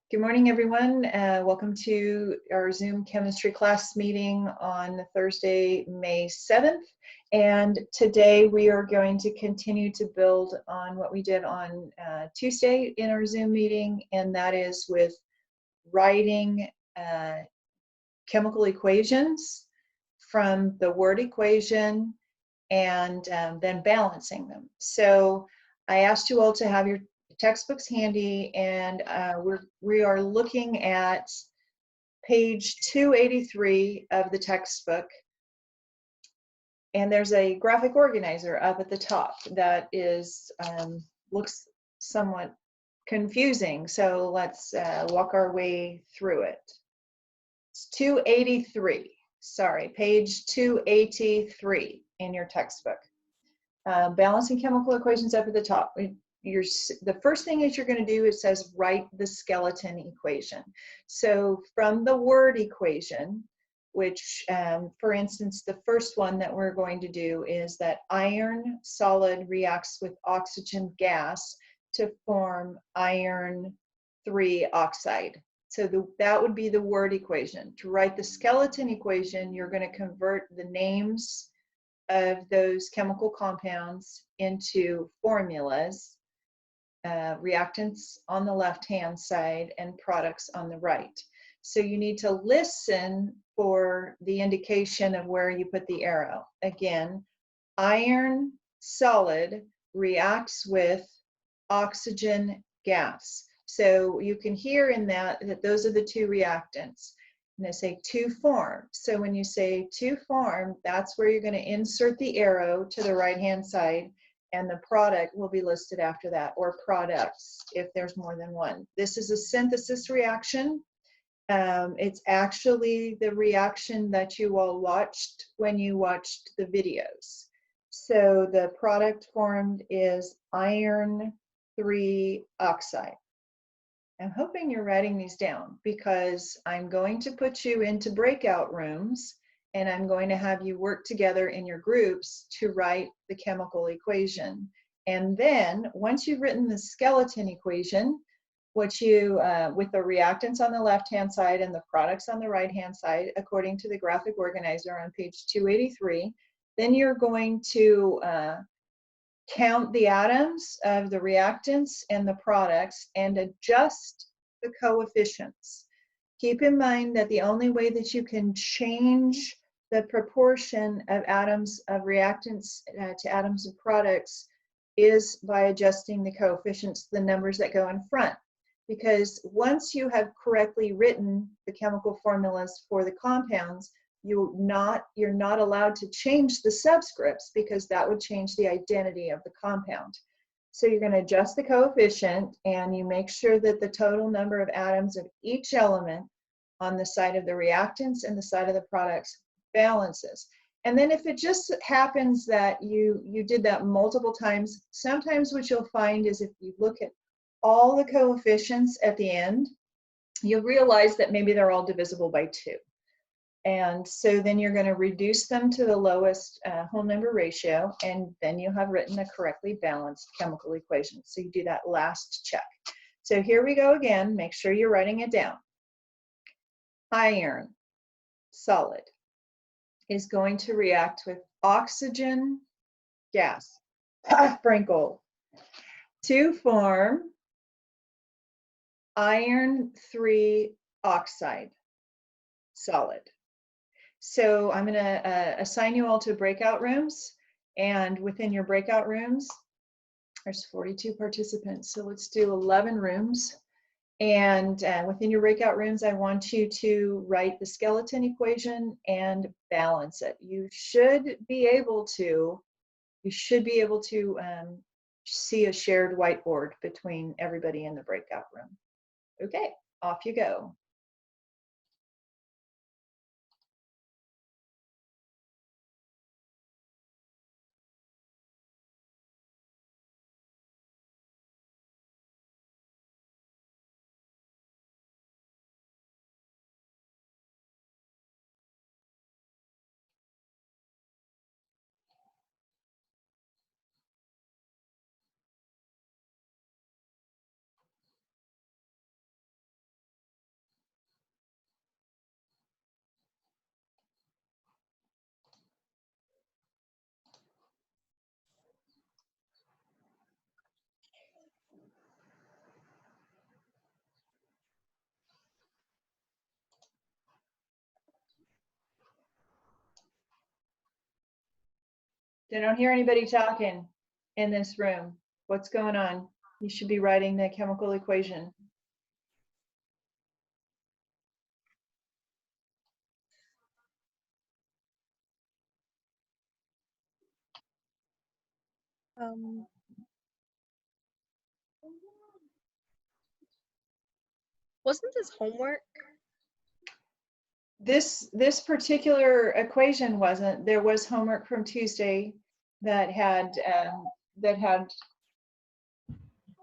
Good morning, everyone. Welcome to our Zoom chemistry class meeting on Thursday, May 7th. And today we are going to continue to build on what we did on Tuesday in our Zoom meeting, and that is with writing chemical equations from the word equation and then balancing them. So I asked you all to have your textbooks handy, and we are looking at page 283 of the textbook, and there's a graphic organizer up at the top that is looks somewhat confusing, so let's walk our way through it. It's 283, sorry, page 283 in your textbook. Balancing chemical equations up at the top. The first thing that you're going to do, it says write the skeleton equation. So from the word equation, which for instance, the first one that we're going to do is that iron solid reacts with oxygen gas to form iron 3 oxide. So that would be the word equation. To write the skeleton equation, you're going to convert the names of those chemical compounds into formulas, reactants on the left-hand side and products on the right. So you need to listen for the indication of where you put the arrow. Again, iron solid reacts with oxygen gas. So you can hear in that those are the two reactants. And they say to form. So when you say to form, that's where you're going to insert the arrow to the right-hand side, and the product will be listed after that, or products if there's more than one. This is a synthesis reaction. It's actually the reaction that you all watched when you watched the videos. So the product formed is iron 3 oxide. I'm hoping you're writing these down, because I'm going to put you into breakout rooms and I'm going to have you work together in your groups to write the chemical equation. And then once you've written the skeleton equation, with the reactants on the left-hand side and the products on the right-hand side, according to the graphic organizer on page 283, then you're going to count the atoms of the reactants and the products and adjust the coefficients. Keep in mind that the only way that you can change the proportion of atoms of reactants to atoms of products is by adjusting the coefficients, the numbers that go in front. Because once you have correctly written the chemical formulas for the compounds, you're not allowed to change the subscripts, because that would change the identity of the compound. So you're going to adjust the coefficient, and you make sure that the total number of atoms of each element on the side of the reactants and the side of the products balances. And then if it just happens that you did that multiple times, sometimes what you'll find is if you look at all the coefficients at the end, you'll realize that maybe they're all divisible by 2. And so then you're going to reduce them to the lowest whole number ratio, and then you have written a correctly balanced chemical equation. So you do that last check. So here we go again. Make sure you're writing it down. Iron solid is going to react with oxygen gas, sprinkle, to form iron 3 oxide solid. So I'm going to assign you all to breakout rooms, and within your breakout rooms, there's 42 participants, so let's do 11 rooms. And within your breakout rooms, I want you to write the skeleton equation and balance it. You should be able to see a shared whiteboard between everybody in the breakout room. Okay, off you go. I don't hear anybody talking in this room. What's going on? You should be writing the chemical equation. Wasn't this homework? This particular equation wasn't. There was homework from Tuesday that had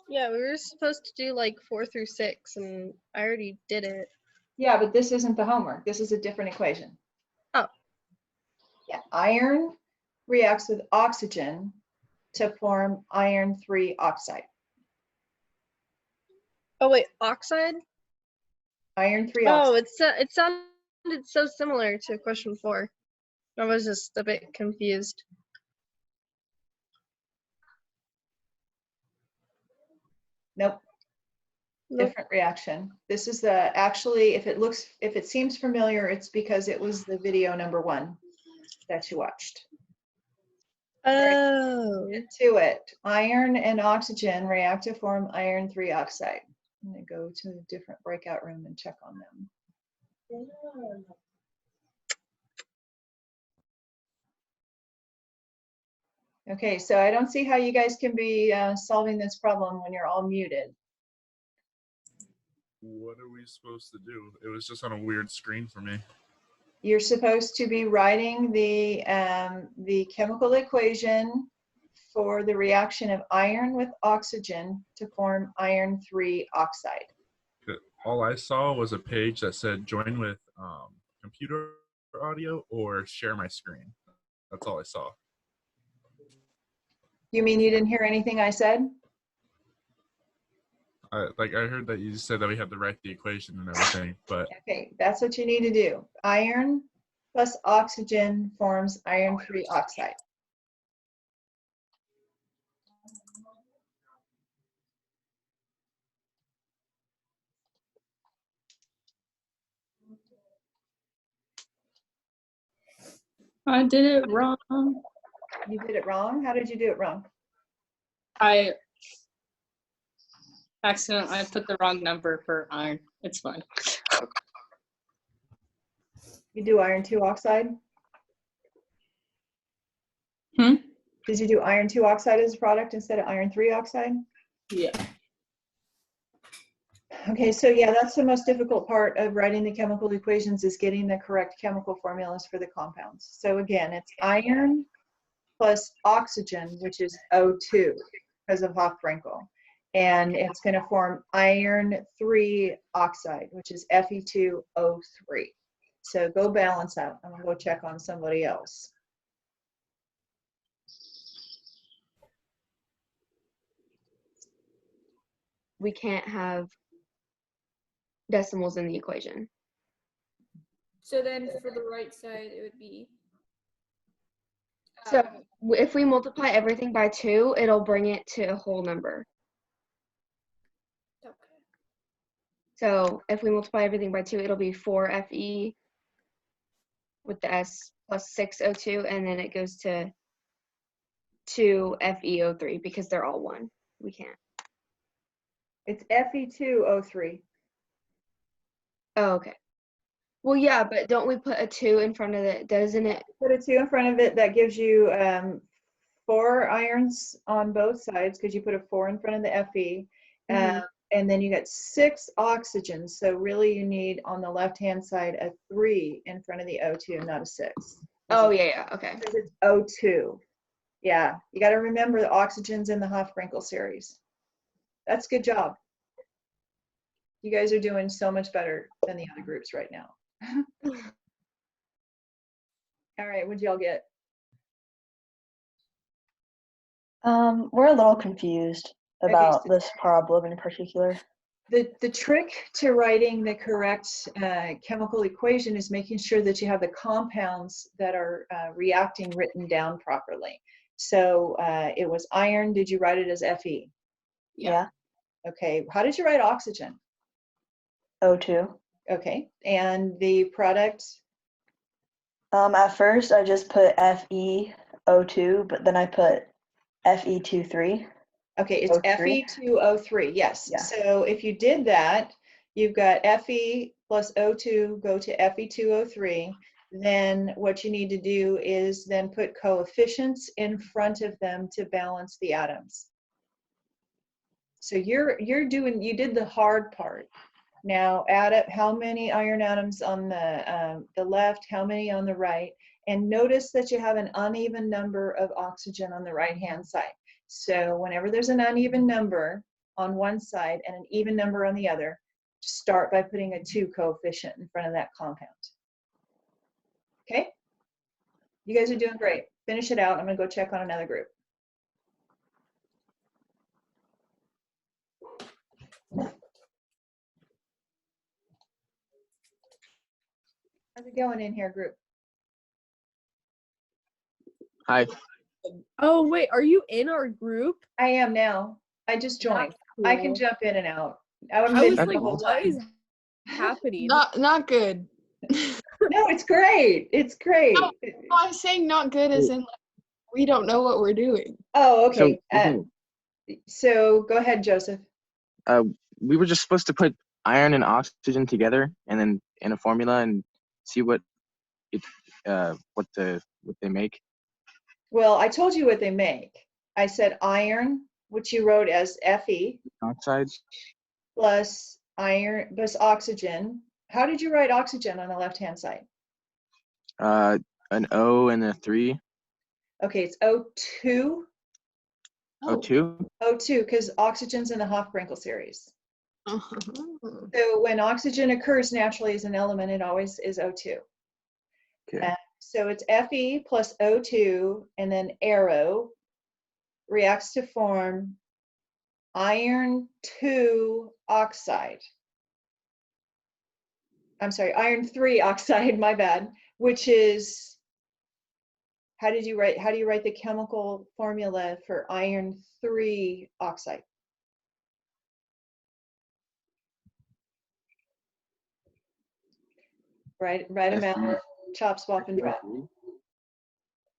Yeah, we were supposed to do like 4 through 6, and I already did it. yeah, but this isn't the homework. This is a different equation. Oh. Yeah, iron reacts with oxygen to form iron 3 oxide. Oh wait, oxide? Iron 3 Oh, oxide. it sounded so similar to question 4. I was just a bit confused. Nope. Nope. Different reaction. This is the, actually, if it seems familiar, it's because it was the video number 1 that you watched. Oh. To it, iron and oxygen react to form iron 3 oxide. I'm going to go to a different breakout room and check on them. Okay, so I don't see how you guys can be solving this problem when you're all muted. What are we supposed to do? It was just on a weird screen for me. You're supposed to be writing the chemical equation for the reaction of iron with oxygen to form iron 3 oxide. All I saw was a page that said join with computer audio or share my screen. That's all I saw. You mean you didn't hear anything I said? I heard that you said that we had to write the equation and everything, but Okay, that's what you need to do. Iron plus oxygen forms iron 3 oxide. I did it wrong. You did it wrong? How did you do it wrong? I put the wrong number for iron. It's fine. You do iron 2 oxide? Hmm? Did you do iron 2 oxide as a product instead of iron 3 oxide? Yeah. Okay, so yeah, that's the most difficult part of writing the chemical equations, is getting the correct chemical formulas for the compounds. So again, it's iron plus oxygen, which is O2 because of Hofbrinkel. And it's going to form iron 3 oxide, which is Fe2O3. So go balance out. I'm going to go check on somebody else. We can't have decimals in the equation. So then for the right side, it would be. So if we multiply everything by 2, it'll bring it to a whole number. Okay. So if we multiply everything by 2, it'll be 4Fe with the S plus 6O2, and then it goes to 2FeO3 because they're all 1. We can't. It's Fe2O3. Oh, okay. Well, yeah, but don't we put a 2 in front of it? Doesn't it? Put a 2 in front of it. That gives you 4 irons on both sides because you put a 4 in front of the Fe. And then you got 6 oxygens. So really you need on the left-hand side a 3 in front of the O2, not a 6. Oh, yeah, okay. Because it's O2. Yeah, you got to remember the oxygens in the Hofbrinkel series. That's good job. You guys are doing so much better than the other groups right now. All right, what'd y'all get? We're a little confused about this problem in particular. The trick to writing the correct chemical equation is making sure that you have the compounds that are reacting written down properly. So it was iron. Did you write it as Fe? Yeah. Okay. How did you write oxygen? O2. Okay. And the product? At first, I just put Fe O2, but then I put Fe23. Okay, it's O3? Fe2O3, yes. Yeah. So if you did that, you've got Fe plus O2 go to Fe2O3. Then what you need to do is then put coefficients in front of them to balance the atoms. So you did the hard part. Now add up how many iron atoms on the left, how many on the right, and notice that you have an uneven number of oxygen on the right-hand side. So whenever there's an uneven number on one side and an even number on the other, start by putting a 2 coefficient in front of that compound. Okay? You guys are doing great. Finish it out. I'm going to go check on another group. How's it going in here, group? Hi. Oh, wait, are you in our group? I am now. I just joined. I can Cool. jump in and out. I haven't I been was here like, the whole what time. is happening? Not good. No, it's great. It's great. No, I'm saying not good as in like, we don't know what we're doing. Oh, okay. So, So go ahead, Joseph. we were just supposed to put iron and oxygen together and then in a formula and see what they make. Well, I told you what they make. I said iron, which you wrote as Fe, Oxide. plus iron plus oxygen. How did you write oxygen on the left-hand side? An O and a 3. Okay, it's O2. O2. O2, because oxygen's in the Hofbrinkel series. Uh-huh. So when oxygen occurs naturally as an element, it always is O2. Okay. So it's Fe plus O2, and then arrow reacts to form iron 2 oxide. I'm sorry, iron 3 oxide, my bad, which is, how do you write the chemical formula for iron 3 oxide? Write them out, chop, swap, and drop.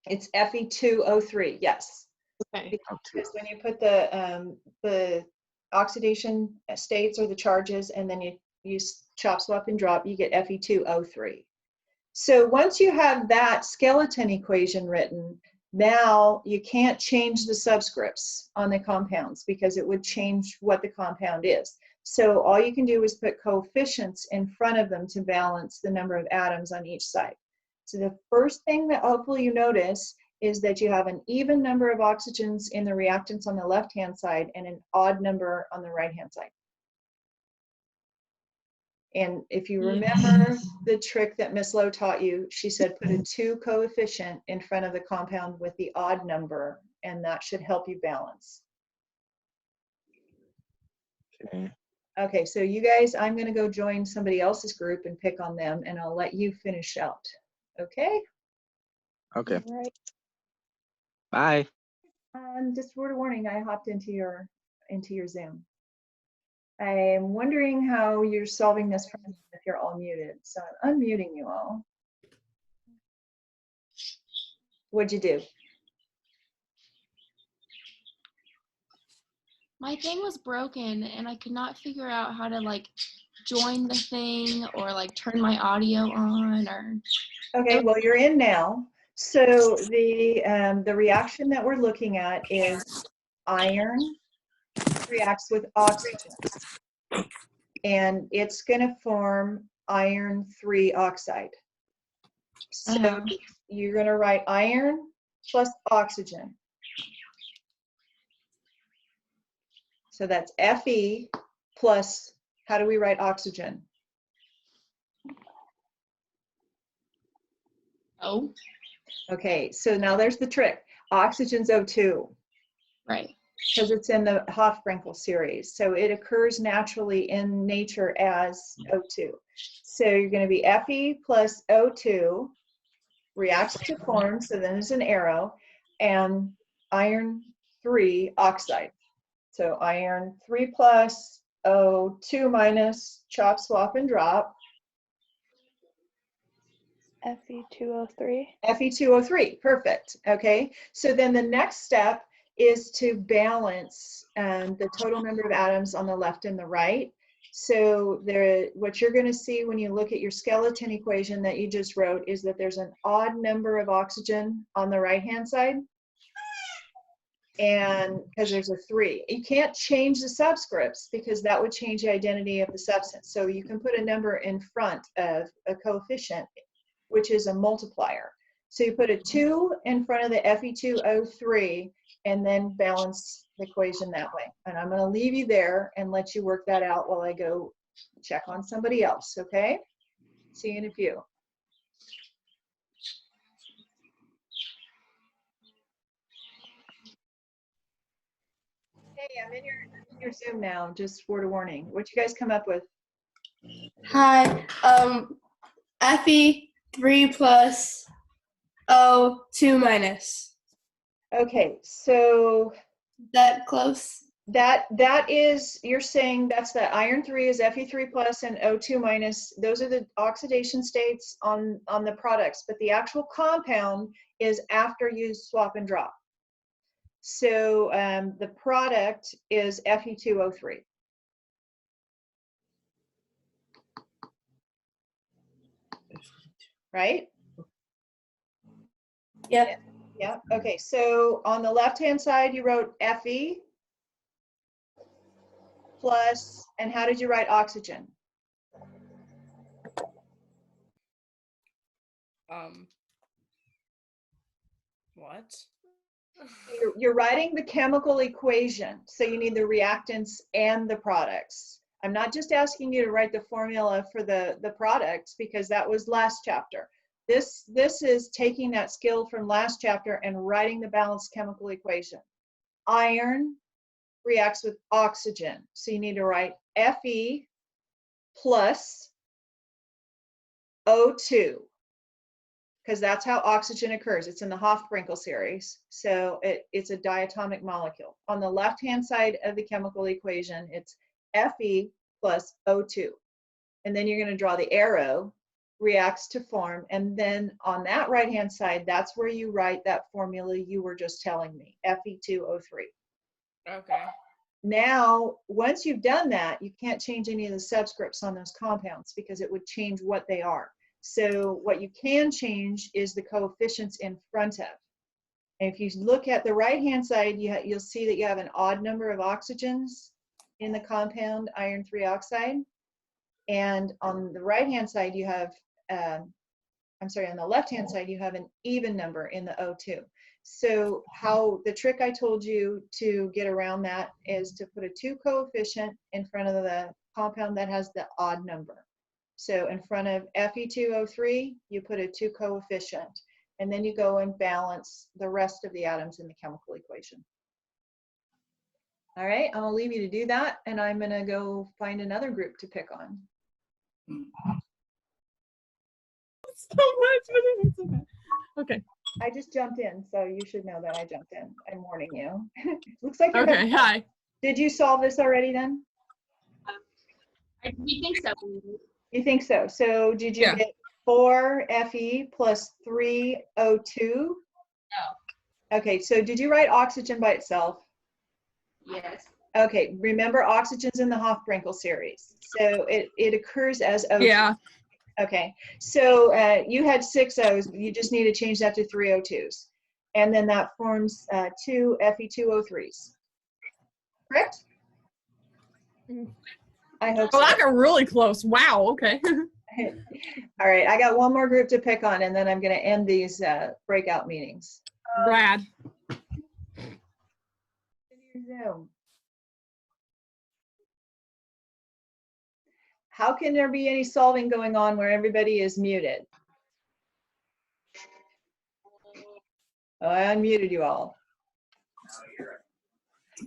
It's Fe2O3, yes. Okay. Because when you put the oxidation states or the charges, and then you use chop, swap, and drop, you get Fe2O3. So once you have that skeleton equation written, now you can't change the subscripts on the compounds because it would change what the compound is. So all you can do is put coefficients in front of them to balance the number of atoms on each side. So the first thing that hopefully you notice is that you have an even number of oxygens in the reactants on the left-hand side and an odd number on the right-hand side. And if you remember the trick that Miss Lowe taught you, she said put a 2 coefficient in front of the compound with the odd number, and that should help you balance. Okay. Okay, so you guys, I'm going to go join somebody else's group and pick on them, and I'll let you finish out. Okay? Okay. All right. Bye. Just word of warning, I hopped into your Zoom. I'm wondering how you're solving this problem if you're all muted. So I'm unmuting you all. What'd you do? My thing was broken and I could not figure out how to like join the thing or like turn my audio on or. Okay, well you're in now. So the reaction that we're looking at is iron reacts with oxygen, and it's going to form iron 3 oxide. So you're going to write iron plus oxygen. So that's Fe plus, how do we write oxygen? Oh. Okay, so now there's the trick. Oxygen's O2. Right. Because it's in the Hofbrinkel series. So it occurs naturally in nature as O2. So you're going to be Fe plus O2 reacts to form, so then there's an arrow, and iron 3 oxide. So iron 3 plus O2 minus, chop, swap, and drop. Fe2O3. Fe2O3, perfect. Okay, so then the next step is to balance the total number of atoms on the left and the right. So what you're going to see when you look at your skeleton equation that you just wrote is that there's an odd number of oxygen on the right-hand side, and because there's a 3. You can't change the subscripts because that would change the identity of the substance. So you can put a number in front of a coefficient, which is a multiplier. So you put a 2 in front of the Fe2O3 and then balance the equation that way. And I'm going to leave you there and let you work that out while I go check on somebody else, okay? See you in a few. Hey, I'm in your Zoom now, just word of warning. What you guys come up with? Hi. Fe3 plus O2 minus. Okay, so That close? that is, you're saying that's the iron 3 is Fe3 plus and O2 minus. Those are the oxidation states on the products, but the actual compound is after you swap and drop. So the product is Fe2O3. Right? Yep. Yeah. Okay. So on the left-hand side, you wrote Fe plus, and how did you write oxygen? What? You're writing the chemical equation, so you need the reactants and the products. I'm not just asking you to write the formula for the products because that was last chapter. This is taking that skill from last chapter and writing the balanced chemical equation. Iron reacts with oxygen, so you need to write Fe plus O2, because that's how oxygen occurs. It's in the Hofbrinkel series, so it's a diatomic molecule. On the left-hand side of the chemical equation, it's Fe plus O2. And then you're going to draw the arrow, reacts to form, and then on that right-hand side, that's where you write that formula you were just telling me, Fe2O3. Okay. Now, once you've done that, you can't change any of the subscripts on those compounds because it would change what they are. So what you can change is the coefficients in front of. And if you look at the right-hand side, you'll see that you have an odd number of oxygens in the compound iron 3 oxide. And on the right-hand side, you have, on the left-hand side, you have an even number in the O2. So how the trick I told you to get around that is to put a 2 coefficient in front of the compound that has the odd number. So in front of Fe2O3, you put a 2 coefficient, and then you go and balance the rest of the atoms in the chemical equation. All right, I'm gonna leave you to do that, and I'm gonna go find another group to pick on. So much, but it's okay. Okay. I just jumped in, so you should know that I jumped in. I'm warning you. Looks like you're Okay. having- Hi. Did you solve this already then? We think so. You think so? So did you Yeah. get 4 Fe plus 3 O2? No. Okay, so did you write oxygen by itself? Yes. Okay, remember oxygen's in the Hofbrinkel series. So it occurs as O2. Yeah. Okay, so you had 6 O's, you just need to change that to 3 O2s. And then that forms 2 Fe2O3s. Correct? I hope Oh, so. I got really close. Wow. Okay. All right, I got one more group to pick on, and then I'm going to end these breakout meetings. Rad. Zoom. How can there be any solving going on where everybody is muted? Oh, I unmuted you all.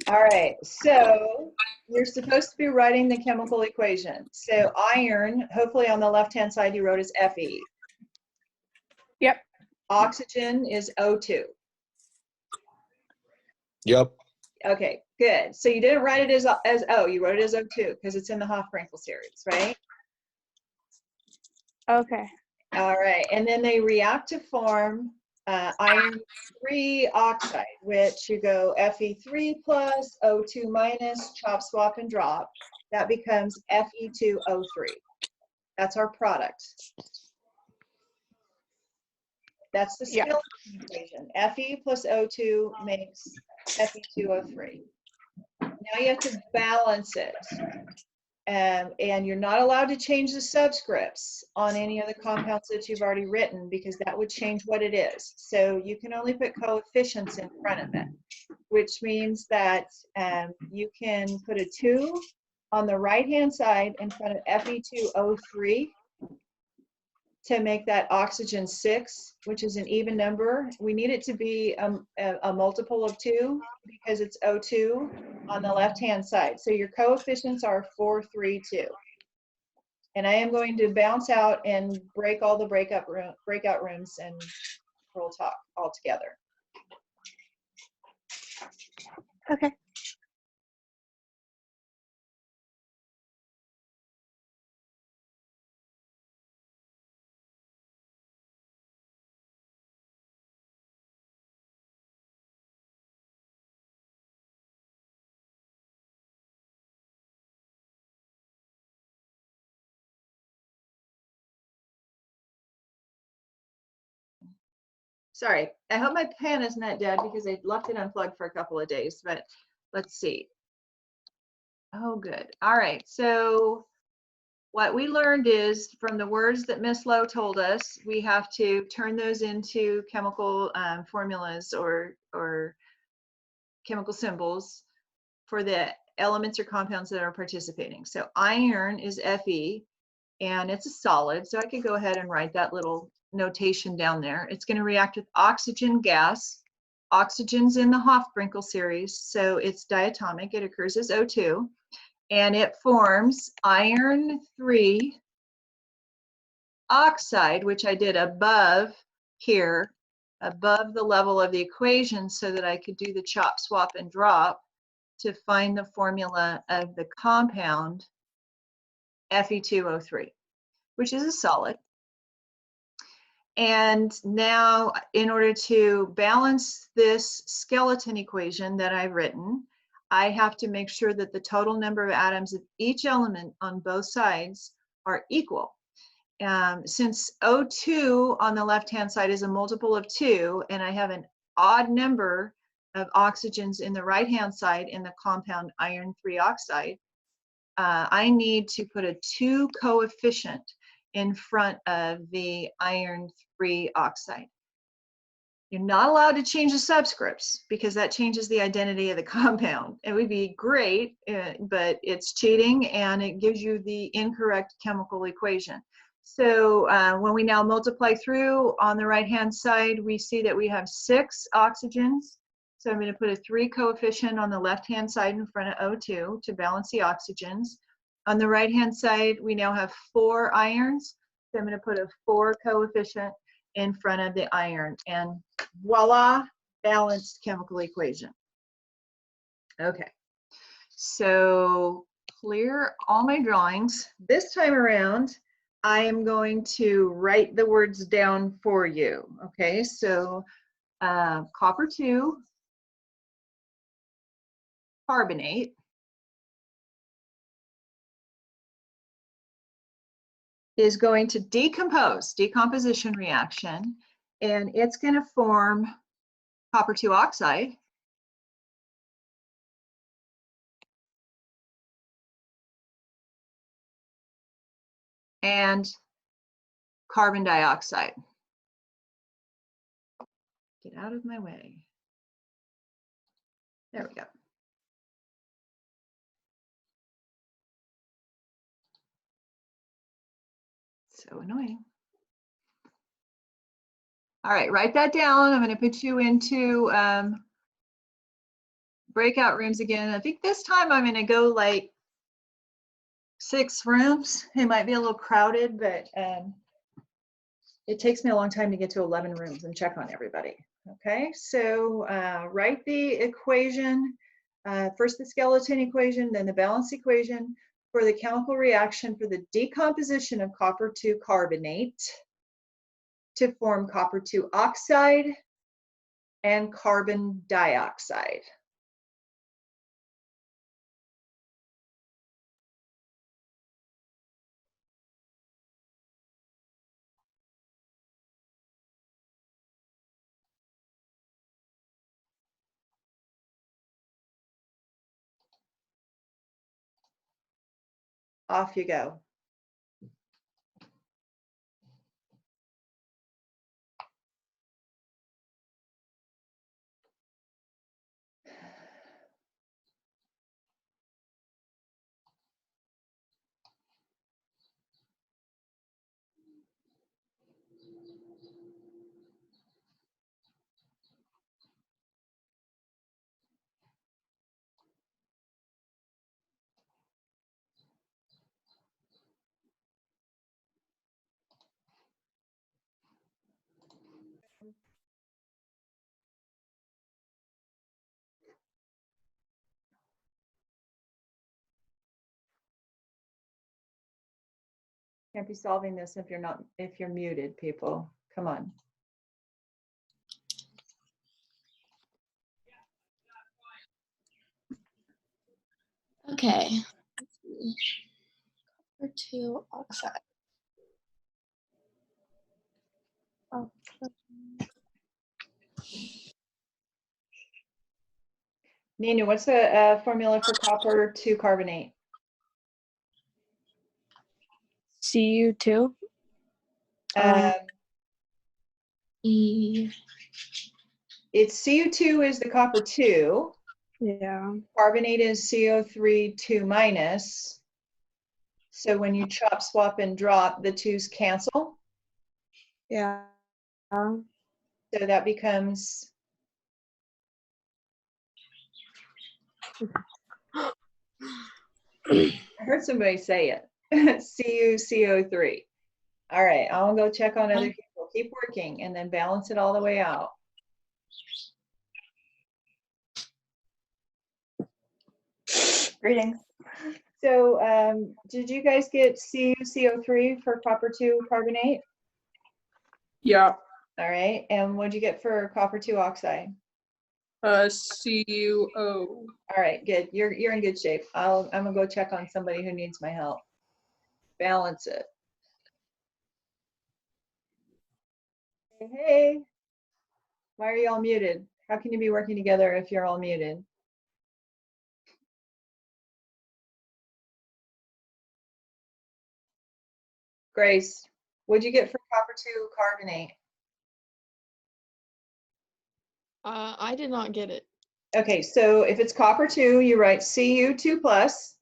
All right, so you're supposed to be writing the chemical equation. So iron, hopefully on the left-hand side you wrote as Fe. Yep. Oxygen is O2. Yep. Okay, good. So you didn't write it as O, you wrote it as O2 because it's in the Hofbrinkel series, right? Okay. All right, and then they react to form iron 3 oxide, which you go Fe3 plus, O2 minus, chop, swap, and drop. That becomes Fe2O3. That's our product. That's the Yeah. skeleton equation. Fe plus O2 makes Fe2O3. Now you have to balance it. And you're not allowed to change the subscripts on any of the compounds that you've already written because that would change what it is. So you can only put coefficients in front of it, which means that you can put a 2 on the right-hand side in front of Fe2O3 to make that oxygen 6, which is an even number. We need it to be a multiple of 2 because it's O2 on the left-hand side. So your coefficients are 4, 3, 2. And I am going to bounce out and break all the breakout rooms, and we'll talk all together. Okay. Sorry, I hope my pen is not dead because I left it unplugged for a couple of days, but let's see. Oh, good. All right, so what we learned is from the words that Miss Lowe told us, we have to turn those into chemical formulas or chemical symbols for the elements or compounds that are participating. So iron is Fe, and it's a solid, so I could go ahead and write that little notation down there. It's going to react with oxygen gas. Oxygen's in the Hofbrinkel series, so it's diatomic. It occurs as O2, and it forms iron 3 oxide, which I did above here, above the level of the equation so that I could do the chop, swap, and drop to find the formula of the compound Fe2O3, which is a solid. And now in order to balance this skeleton equation that I've written, I have to make sure that the total number of atoms of each element on both sides are equal. Since O2 on the left-hand side is a multiple of 2, and I have an odd number of oxygens in the right-hand side in the compound iron 3 oxide, I need to put a 2 coefficient in front of the iron 3 oxide. You're not allowed to change the subscripts because that changes the identity of the compound. It would be great, but it's cheating and it gives you the incorrect chemical equation. So when we now multiply through on the right-hand side, we see that we have 6 oxygens. So I'm going to put a 3 coefficient on the left-hand side in front of O2 to balance the oxygens. On the right-hand side, we now have 4 irons. So I'm going to put a 4 coefficient in front of the iron, and voila, balanced chemical equation. Okay, so clear all my drawings. This time around, I am going to write the words down for you. Okay, so copper 2 carbonate is going to decompose, decomposition reaction, and it's going to form copper 2 oxide. And carbon dioxide. Get out of my way. There we go. So annoying. All right, write that down. I'm going to put you into breakout rooms again. I think this time I'm going to go like 6 rooms. It might be a little crowded, but it takes me a long time to get to 11 rooms and check on everybody. Okay, so write the equation, first the skeleton equation, then the balance equation for the chemical reaction for the decomposition of copper 2 carbonate. to form copper 2 oxide and carbon dioxide. Off you go. Can't be solving this if you're muted, people. Come on. Okay. Copper 2 oxide. Oh, Nina, what's the formula for copper 2 carbonate? Cu2. E. It's Cu2 is the copper 2. Yeah. Carbonate is CO3 2 minus. So when you chop, swap, and drop, the 2's cancel. Yeah. So that becomes I heard somebody say it. CuCO3. All right, I'll go check on other people. Keep working and then balance it all the way out. Greetings. So did you guys get CuCO3 for copper 2 carbonate? Yeah. All right, and what'd you get for copper 2 oxide? CuO. All right, good. You're in good shape. I'm gonna go check on somebody who needs my help. Balance it. Hey, why are you all muted? How can you be working together if you're all muted? Grace, what'd you get for copper 2 carbonate? I did not get it. Okay, so if it's copper 2, you write Cu2 plus,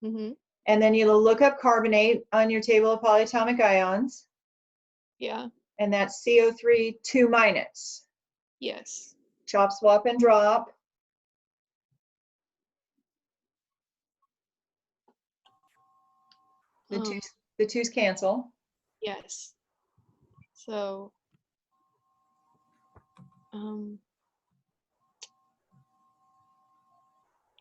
Mm-hmm. and then you look up carbonate on your table of polyatomic ions, Yeah. and that's CO3 2 minus. Yes. Chop, swap, and drop. The twos cancel. Yes. So,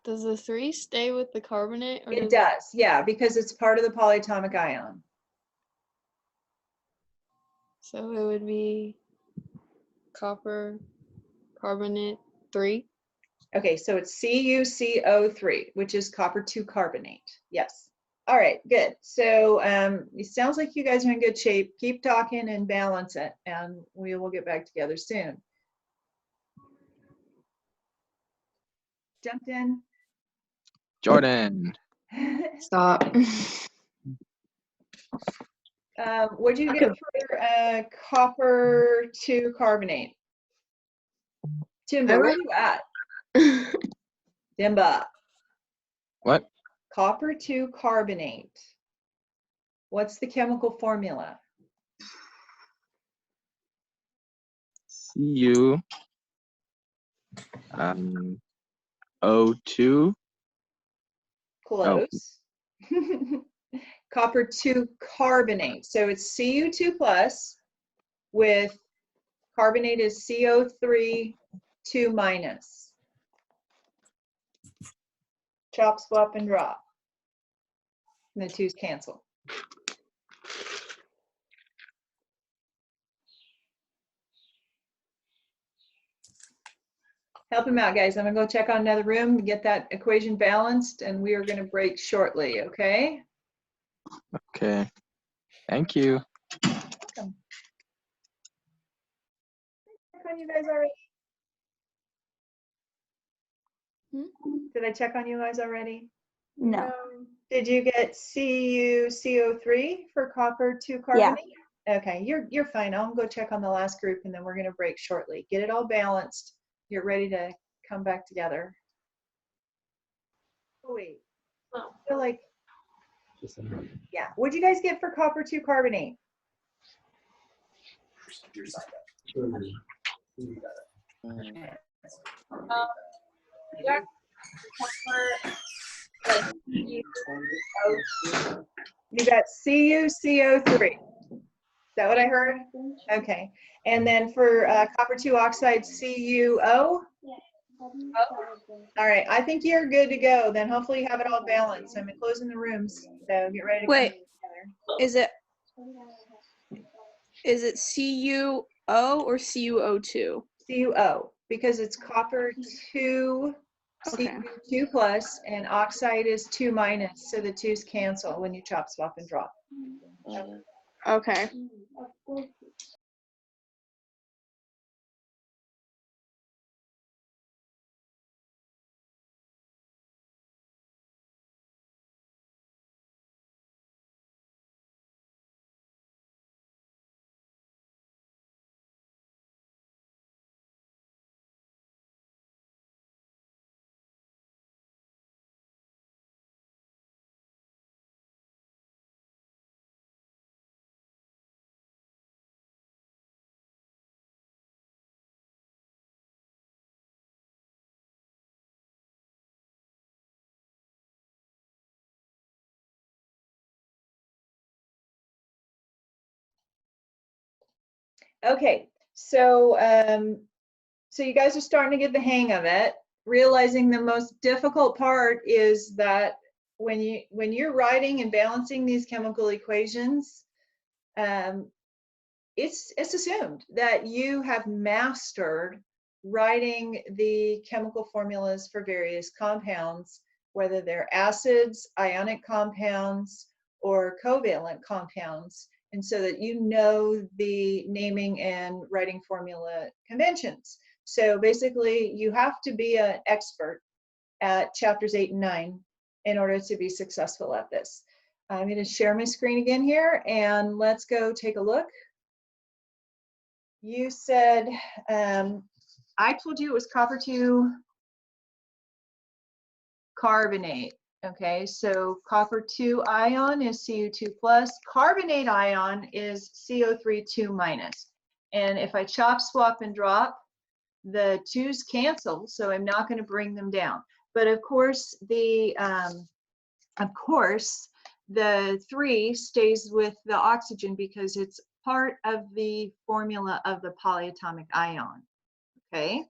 does the 3 stay with the carbonate? Or It does, yeah, because it's part of the polyatomic ion. So it would be copper carbonate 3. Okay, so it's CuCO3, which is copper 2 carbonate. Yes. All right, good. So it sounds like you guys are in good shape. Keep talking and balance it, and we will get back together soon. Jumped in. Jordan. Stop. What'd you get for copper 2 carbonate? Timba, where are you at? Timba. What? Copper 2 carbonate. What's the chemical formula? Cu. O2. Close. Copper 2 carbonate. So it's Cu2 plus with carbonate is CO3 2 minus. Chop, swap, and drop. And the twos cancel. Help him out, guys. I'm gonna go check on another room, get that equation balanced, and we are gonna break shortly, okay? Okay. Thank you. Check on you guys already? Did I check on you guys already? No. Did you get CuCO3 for copper 2 carbonate? Okay, you're fine. I'll go check on the last group and then we're gonna break shortly. Get it all balanced. You're ready to come back together. Oh, wait. I feel like, yeah. What'd you guys get for copper 2 carbonate? You got CuCO3. Is that what I heard? Okay. And then for copper 2 oxide, CuO? All right. I think you're good to go. Then hopefully you have it all balanced. I'm closing the rooms. So get ready to Wait. come together. Is it CuO or CuO2? CuO, because it's copper 2, Okay. Cu2 plus, and oxide is 2 minus, so the 2's cancel when you chop, swap, and drop. Okay. Okay, so so you guys are starting to get the hang of it, realizing the most difficult part is that when you're writing and balancing these chemical equations, it's assumed that you have mastered writing the chemical formulas for various compounds, whether they're acids, ionic compounds, or covalent compounds, and so that you know the naming and writing formula conventions. So basically, you have to be an expert at chapters 8 and 9 in order to be successful at this. I'm going to share my screen again here, and let's go take a look. You said, I told you it was copper 2 carbonate. Okay, so copper 2 ion is Cu2 plus, carbonate ion is CO3 2 minus. And if I chop, swap, and drop, the 2's cancel, so I'm not going to bring them down. But of course, the 3 stays with the oxygen because it's part of the formula of the polyatomic ion. Okay.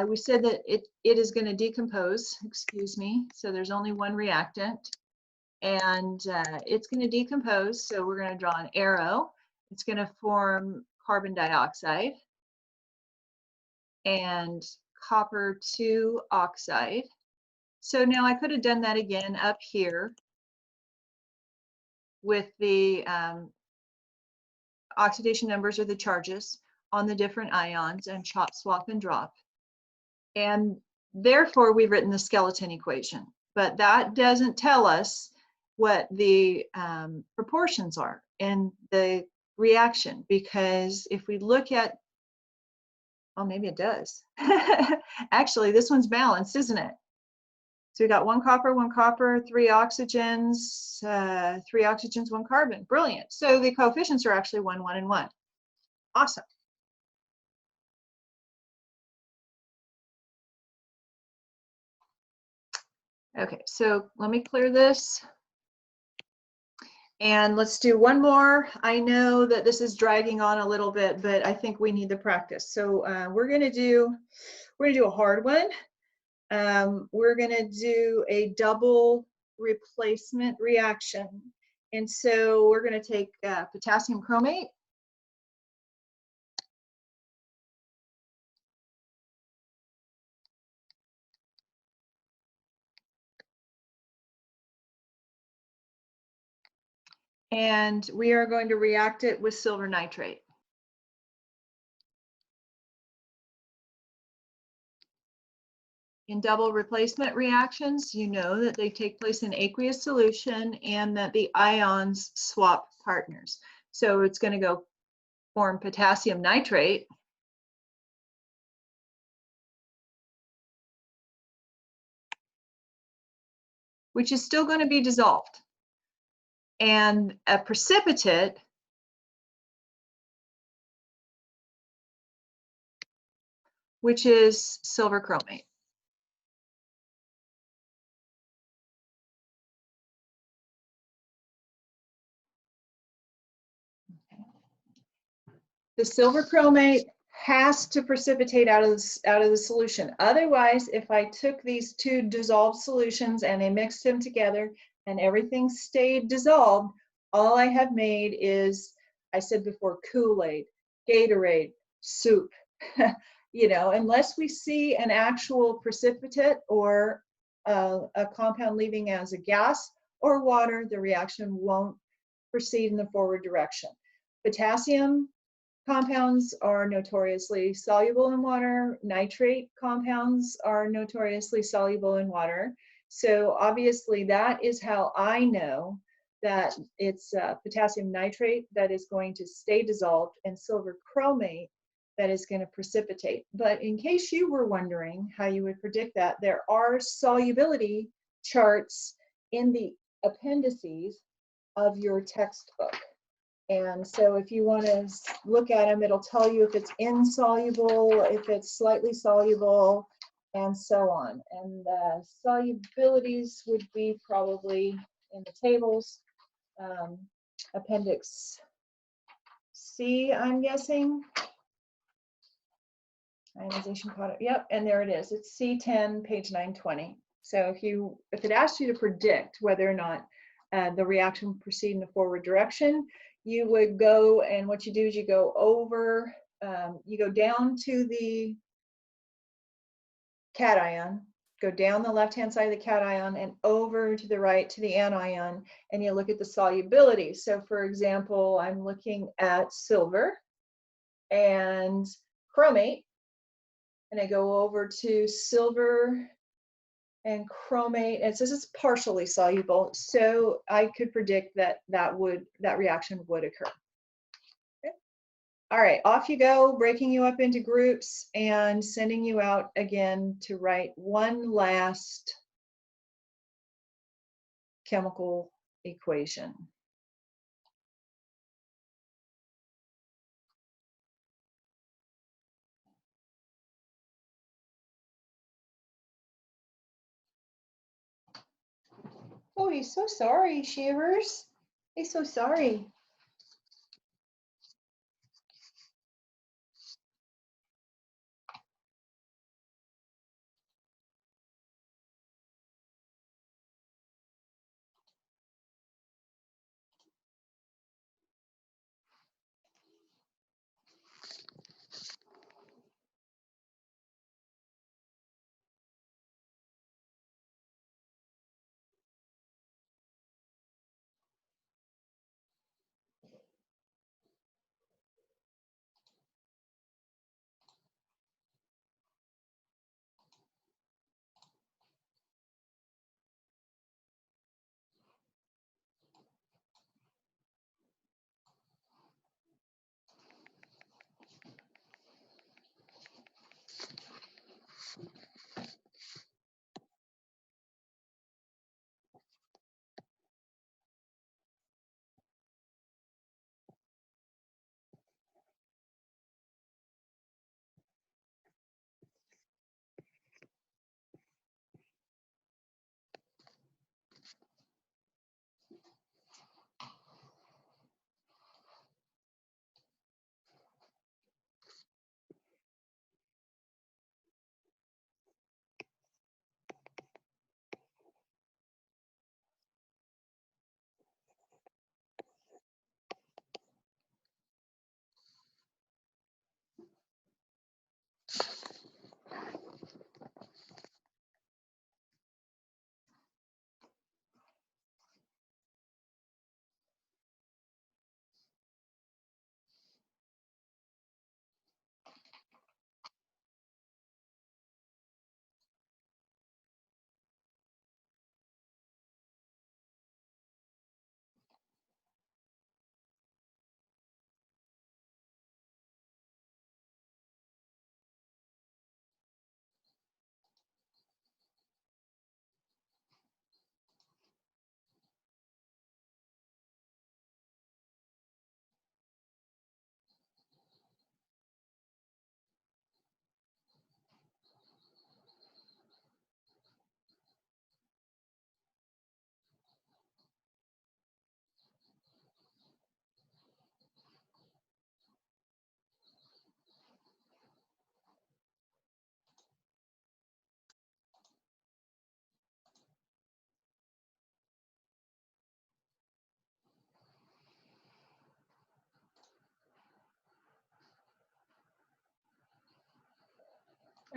We said that it is going to decompose, excuse me, so there's only one reactant, and it's going to decompose, so we're going to draw an arrow. It's going to form carbon dioxide and copper 2 oxide. So now I could have done that again up here with the oxidation numbers or the charges on the different ions and chop, swap, and drop. And therefore, we've written the skeleton equation, but that doesn't tell us what the proportions are in the reaction, because if we look at, well, maybe it does. Actually, this one's balanced, isn't it? So we got 1 copper, 3 oxygens, 3 oxygens, 1 carbon. Brilliant. So the coefficients are actually 1, 1, and 1. Awesome. Okay, so let me clear this. And let's do one more. I know that this is dragging on a little bit, but I think we need the practice. So we're gonna do a hard one. We're gonna do a double replacement reaction. And so we're gonna take potassium chromate. And we are going to react it with silver nitrate. In double replacement reactions, you know that they take place in aqueous solution and that the ions swap partners. So it's going to go form potassium nitrate. Which is still going to be dissolved. And a precipitate which is silver chromate. The silver chromate has to precipitate out of the solution. Otherwise, if I took these two dissolved solutions and I mixed them together and everything stayed dissolved, all I have made is, I said before, Kool-Aid, Gatorade, soup. You know, unless we see an actual precipitate or a compound leaving as a gas or water, the reaction won't proceed in the forward direction. Potassium compounds are notoriously soluble in water. Nitrate compounds are notoriously soluble in water. So obviously that is how I know that it's potassium nitrate that is going to stay dissolved and silver chromate that is going to precipitate. But in case you were wondering how you would predict that, there are solubility charts in the appendices of your textbook. And so if you want to look at them, it'll tell you if it's insoluble, if it's slightly soluble, and so on. And the solubilities would be probably in the tables. Appendix C, I'm guessing. Ionization product, yep, and there it is. It's C10, page 920. So if it asks you to predict whether or not the reaction will proceed in the forward direction, you would go, and what you do is you go over, you go down to the cation, go down the left-hand side of the cation and over to the right to the anion, and you look at the solubility. So for example, I'm looking at silver and chromate, and I go over to silver and chromate, and it says it's partially soluble, so I could predict that that reaction would occur. Okay. All right, off you go, breaking you up into groups and sending you out again to write one last chemical equation. Oh, he's so sorry, Shivers. He's so sorry.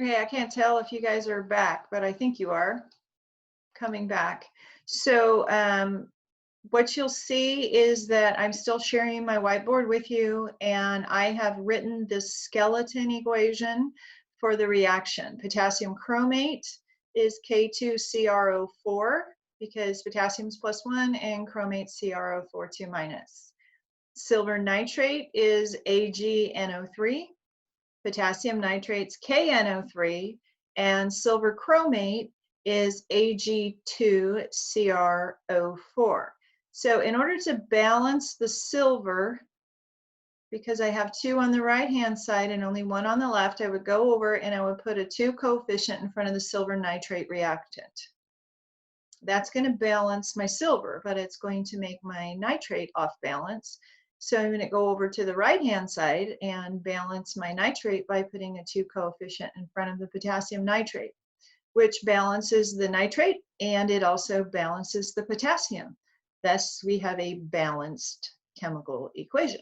Okay, I can't tell if you guys are back, but I think you are coming back. So what you'll see is that I'm still sharing my whiteboard with you, and I have written this skeleton equation for the reaction. Potassium chromate is K2CrO4 because potassium's +1 and chromate CrO4 2-. Silver nitrate is AgNO3. Potassium nitrate's KNO3, and silver chromate is Ag2CrO4. So in order to balance the silver, because I have 2 on the right-hand side and only 1 on the left, I would go over and I would put a 2 coefficient in front of the silver nitrate reactant. That's going to balance my silver, but it's going to make my nitrate off balance. So I'm going to go over to the right-hand side and balance my nitrate by putting a 2 coefficient in front of the potassium nitrate, which balances the nitrate and it also balances the potassium. Thus, we have a balanced chemical equation.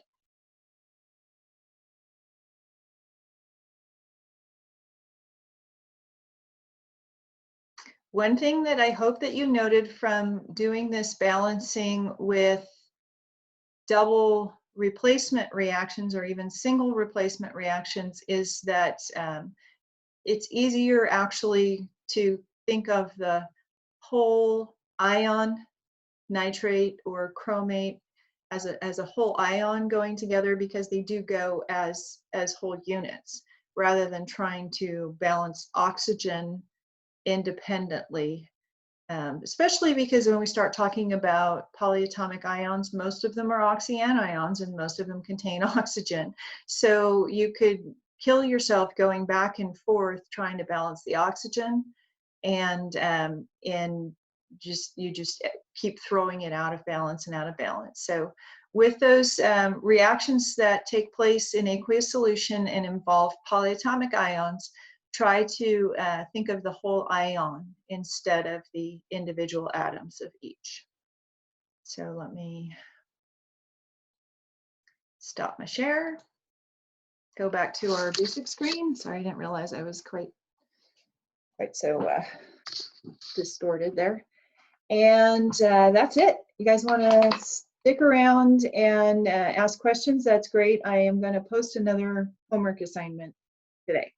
One thing that I hope that you noted from doing this balancing with double replacement reactions or even single replacement reactions is that it's easier actually to think of the whole ion, nitrate or chromate, as a whole ion going together, because they do go as whole units rather than trying to balance oxygen independently. Especially because when we start talking about polyatomic ions, most of them are oxyanions and most of them contain oxygen. So you could kill yourself going back and forth trying to balance the oxygen, and you just keep throwing it out of balance and out of balance. So with those reactions that take place in aqueous solution and involve polyatomic ions, try to think of the whole ion instead of the individual atoms of each. So let me stop my share, go back to our basic screen. Sorry, I didn't realize I was quite so distorted there. And that's it. You guys want to stick around and ask questions? That's great. I am going to post another homework assignment today.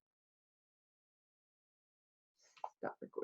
Stop recording.